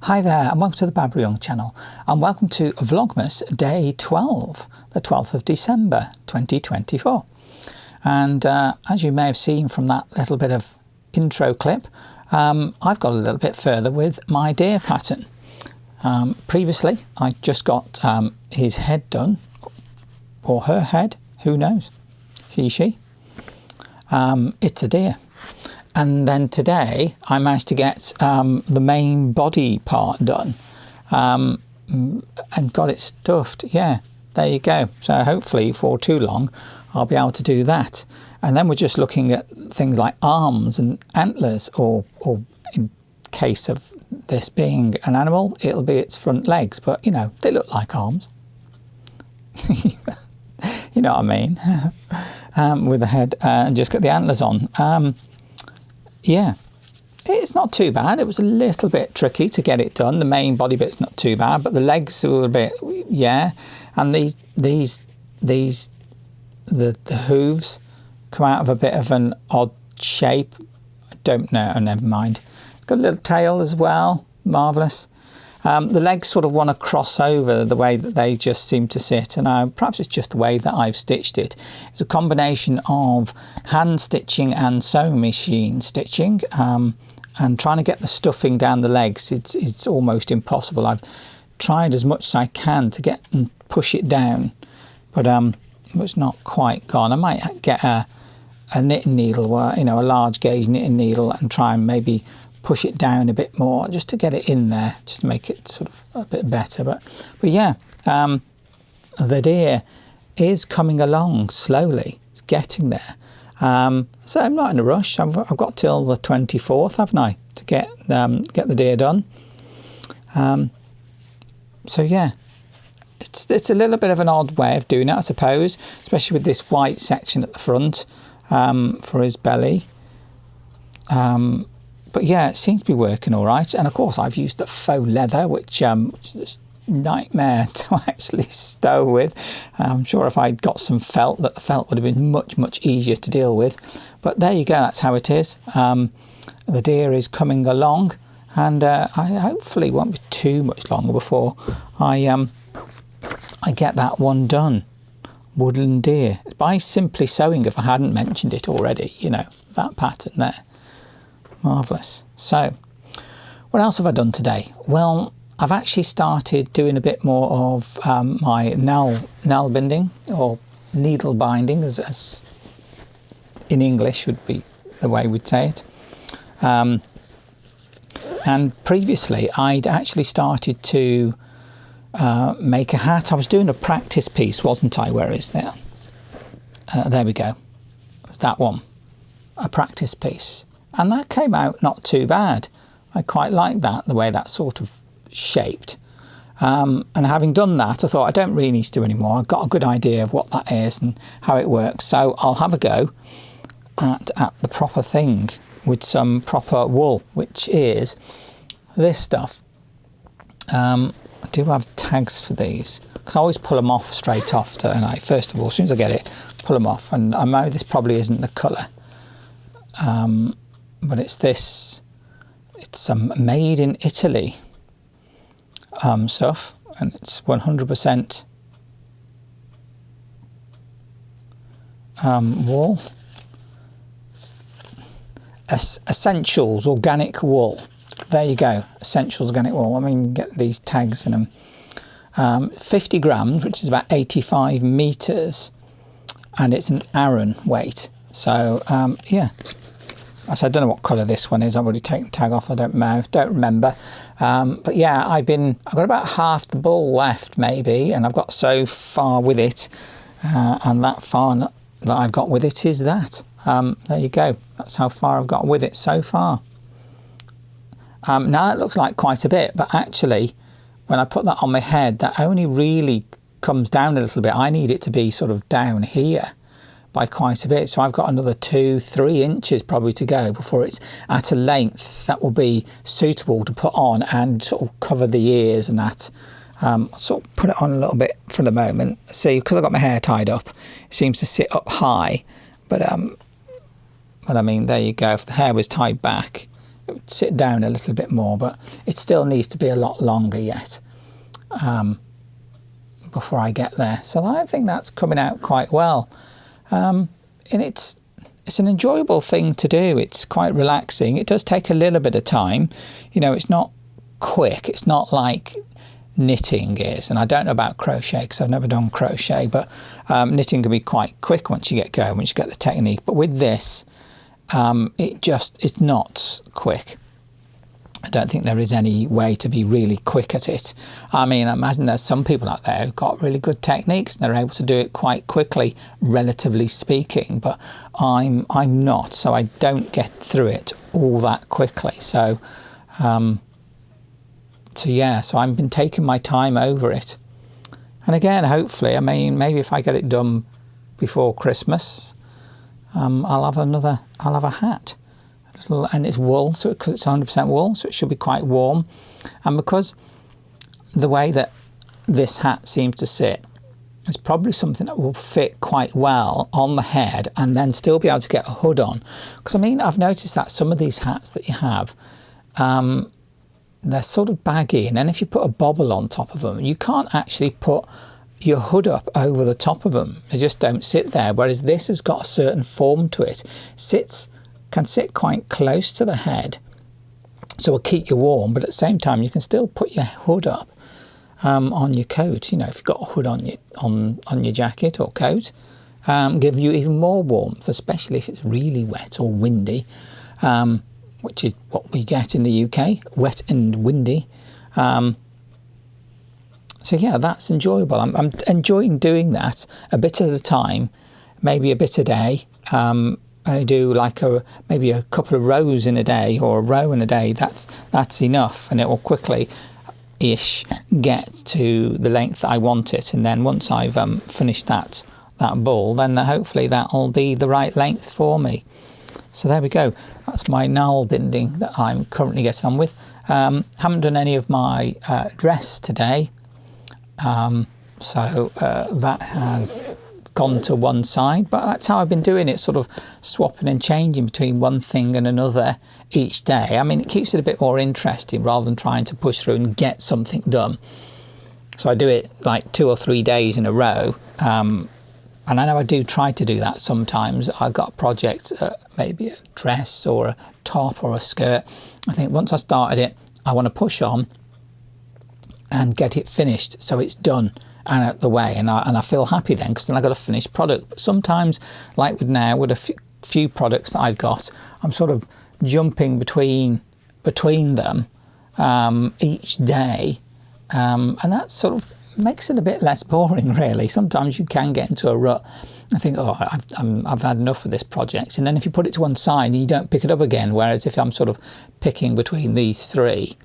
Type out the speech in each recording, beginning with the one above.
Hi there and welcome to the Barbara Young channel and welcome to Vlogmas day 12, the 12th of December 2024. And as you may have seen from that little bit of intro clip, I've got a little bit further with my deer pattern. Previously I just got his head done, or her head, who knows, he, she. It's a deer. And then today I managed to get the main body part done and got it stuffed. Yeah, there you go. So hopefully for too long I'll be able to do that. And then we're just looking at things like arms and antlers, or in case of this being an animal, it'll be its front legs. But, you know, they look like arms. You know what I mean? With the head and just get the antlers on. Yeah, it's not too bad. It was a little bit tricky to get it done. The main body bit's not too bad, but the legs were a bit, yeah. And the hooves come out of a bit of an odd shape. I don't know, oh, never mind. It's got a little tail as well, marvellous. The legs sort of want to cross over the way that they just seem to sit, and perhaps it's just the way that I've stitched it. It's a combination of hand stitching and sewing machine stitching, and trying to get the stuffing down the legs. It's almost impossible. I've tried as much as I can to get and push it down, but it's not quite gone. I might get a knitting needle, you know, a large gauge knitting needle, and try and maybe push it down a bit more just to get it in there, just to make it sort of a bit better. But yeah, the deer is coming along slowly. It's getting there. So I'm not in a rush. I've got till the 24th, haven't I, to get the deer done. So yeah, it's a little bit of an odd way of doing it, I suppose, especially with this white section at the front for his belly. But yeah, it seems to be working all right. And of course, I've used the faux leather, which is a nightmare to actually stow with. I'm sure if I'd got some felt, that the felt would have been much, much easier to deal with. But there you go, that's how it is. The deer is coming along, and I hopefully won't be too much longer before I get that one done. Woodland deer. By simply sewing, if I hadn't mentioned it already, you know, that pattern there. Marvellous. So, what else have I done today? Well, I've actually started doing a bit more of my Nalbinding, or needle binding, as in English would be the way we'd say it. And previously, I'd actually started to make a hat. I was doing a practice piece, wasn't I? Where is that? There we go. That one. A practice piece. And that came out not too bad. I quite like that, the way that sort of shaped. And having done that, I thought I don't really need to do any more. I've got a good idea of what that is and how it works. So I'll have a go at the proper thing with some proper wool, which is this stuff. I do have tags for these, because I always pull them off straight off, don't I? First of all, as soon as I get it, pull them off. And I know this probably isn't the colour. But it's this, it's some made in Italy stuff, and it's 100% wool. Essentials organic wool. There you go, Essentials organic wool. I mean, get these tags in them. 50 grams, which is about 85 meters, and it's an Aran weight. So yeah. I don't know what colour this one is. I've already taken the tag off. I don't remember. But yeah, I've got about half the ball left, maybe, and I've got so far with it, and that far that I've got with it is that. There you go. That's how far I've got with it so far. Now it looks like quite a bit, but actually, when I put that on my head, that only really comes down a little bit. I need it to be sort of down here by quite a bit, so I've got another 2-3 inches probably to go before it's at a length that will be suitable to put on and sort of cover the ears and that. I'll sort of put it on a little bit for the moment. See, because I've got my hair tied up, it seems to sit up high, but I mean, there you go. If the hair was tied back, sit down a little bit more, but it still needs to be a lot longer yet before I get there. So I think that's coming out quite well. And it's an enjoyable thing to do. It's quite relaxing. It does take a little bit of time. You know, it's not quick. It's not like knitting is. And I don't know about crochet because I've never done crochet, but knitting can be quite quick once you get going, once you get the technique. But with this, it's not quick. I don't think there is any way to be really quick at it. I mean, I imagine there's some people out there who've got really good techniques and they're able to do it quite quickly, relatively speaking, but I'm not, so I don't get through it all that quickly. So yeah, so I've been taking my time over it. And again, hopefully, I mean, maybe if I get it done before Christmas, I'll have a hat. And it's wool, so because it's 100% wool, so it should be quite warm. And because the way that this hat seems to sit, it's probably something that will fit quite well on the head and then still be able to get a hood on. Because I mean, I've noticed that some of these hats that you have, they're sort of baggy, and then if you put a bobble on top of them, you can't actually put your hood up over the top of them. They just don't sit there, whereas this has got a certain form to it. Can sit quite close to the head, so it'll keep you warm, but at the same time you can still put your hood up on your coat. You know, if you've got a hood on your jacket or coat, give you even more warmth, especially if it's really wet or windy, which is what we get in the UK, wet and windy. So yeah, that's enjoyable. I'm enjoying doing that a bit at a time, maybe a bit a day. I do like maybe a couple of rows in a day or a row in a day. That's enough, and it will quickly-ish get to the length that I want it. And then once I've finished that ball, then hopefully that'll be the right length for me. So there we go. That's my Nalbinding that I'm currently getting on with. Haven't done any of my dress today, so that has gone to one side, but that's how I've been doing it, sort of swapping and changing between one thing and another each day. I mean, it keeps it a bit more interesting rather than trying to push through and get something done. So I do it like 2 or 3 days in a row, and I know I do try to do that sometimes. I've got a project, maybe a dress or a top or a skirt. I think once I started it, I want to push on and get it finished so it's done and out the way, and I feel happy then, because then I got a finished product. But sometimes, like with now, with a few products that I've got, I'm sort of jumping between them each day, and that sort of makes it a bit less boring, really. Sometimes you can get into a rut and think, oh, I've had enough of this project, and then if you put it to one side, you don't pick it up again. Whereas if I'm sort of picking between these three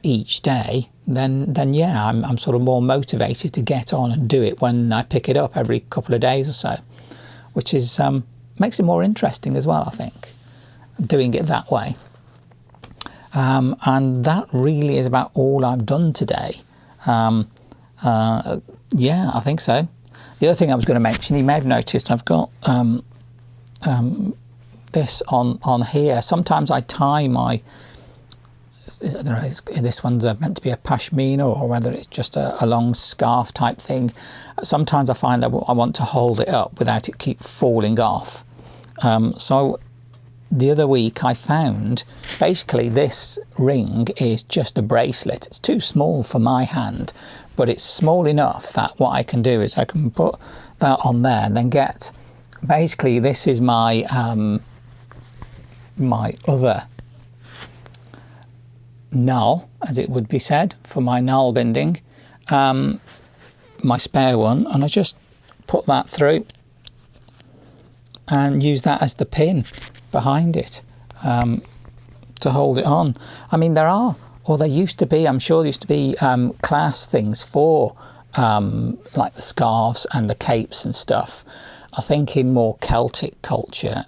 each day, then yeah, I'm sort of more motivated to get on and do it when I pick it up every couple of days or so, which is makes it more interesting as well, I think, doing it that way. And that really is about all I've done today. Yeah, I think so. The other thing I was going to mention, you may have noticed I've got this on here. Sometimes I tie my, I don't know if this one's meant to be a pashmina or whether it's just a long scarf type thing. Sometimes I find I want to hold it up without it keep falling off. So the other week I found basically this ring is just a bracelet. It's too small for my hand, but it's small enough that what I can do is I can put that on there and then get, basically this is my my other null, as it would be said, for my Nalbinding, my spare one, and I just put that through and use that as the pin behind it to hold it on. I mean, there are, or there used to be, I'm sure there used to be clasp things for like the scarves and the capes and stuff. I think in more Celtic culture,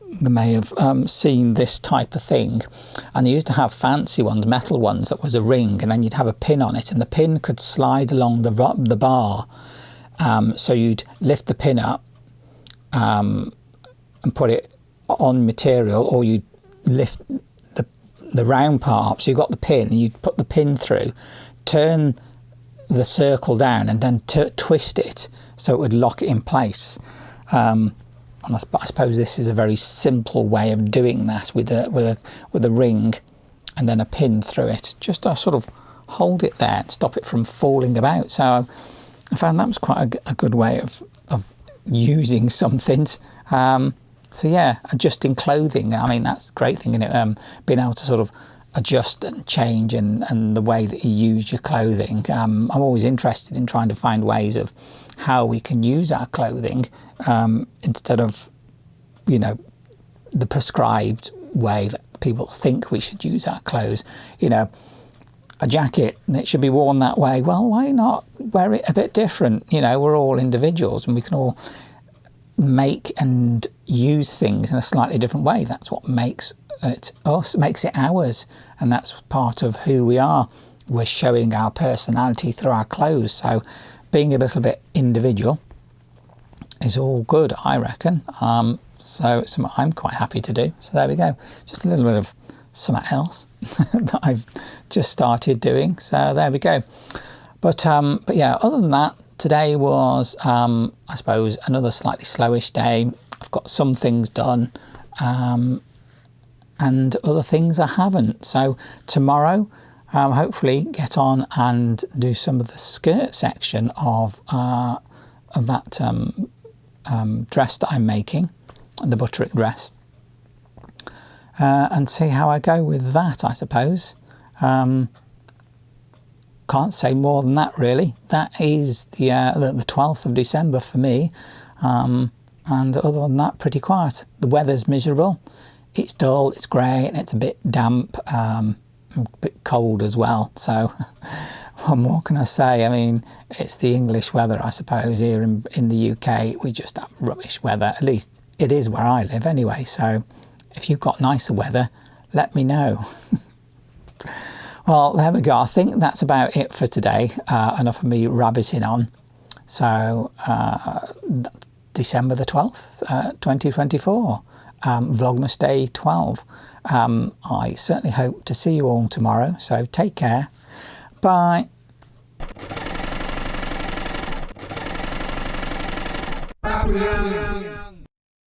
they may have seen this type of thing, and they used to have fancy ones, metal ones, that was a ring, and then you'd have a pin on it, and the pin could slide along the bar. So you'd lift the pin up and put it on material, or you'd the round part. So you've got the pin, and you put the pin through, turn the circle down, and then twist it so it would lock it in place. And I suppose this is a very simple way of doing that with a ring and then a pin through it, just to sort of hold it there and stop it from falling about. So I found that was quite a good way of using something. So yeah, adjusting clothing, I mean, that's a great thing, isn't it? Being able to sort of adjust and change and the way that you use your clothing. I'm always interested in trying to find ways of how we can use our clothing instead of, you know, the prescribed way that people think we should use our clothes. You know, a jacket, it should be worn that way. Well, why not wear it a bit different? You know, we're all individuals and we can all make and use things in a slightly different way. That's what makes it us, makes it ours, and that's part of who we are. We're showing our personality through our clothes, so being a little bit individual is all good, I reckon. So it's something I'm quite happy to do. So there we go, just a little bit of something else that I've just started doing. So there we go. But yeah, other than that, today was I suppose another slightly slowish day. I've got some things done and other things I haven't. So tomorrow hopefully get on and do some of the skirt section of that dress that I'm making, the butterick dress, and see how I go with that, I suppose. Can't say more than that, really. That is the 12th of December for me, and other than that, pretty quiet. The weather's miserable. It's dull, it's grey, and it's a bit damp, a bit cold as well. So what more can I say? I mean, it's the English weather, I suppose. Here in the UK, we just have rubbish weather. At least it is where I live anyway. So if you've got nicer weather, let me know. Well, there we go. I think that's about it for today. Enough of me rabbiting on. So December the 12th, 2024, Vlogmas Day 12. I certainly hope to see you all tomorrow. So take care. Bye. Bye.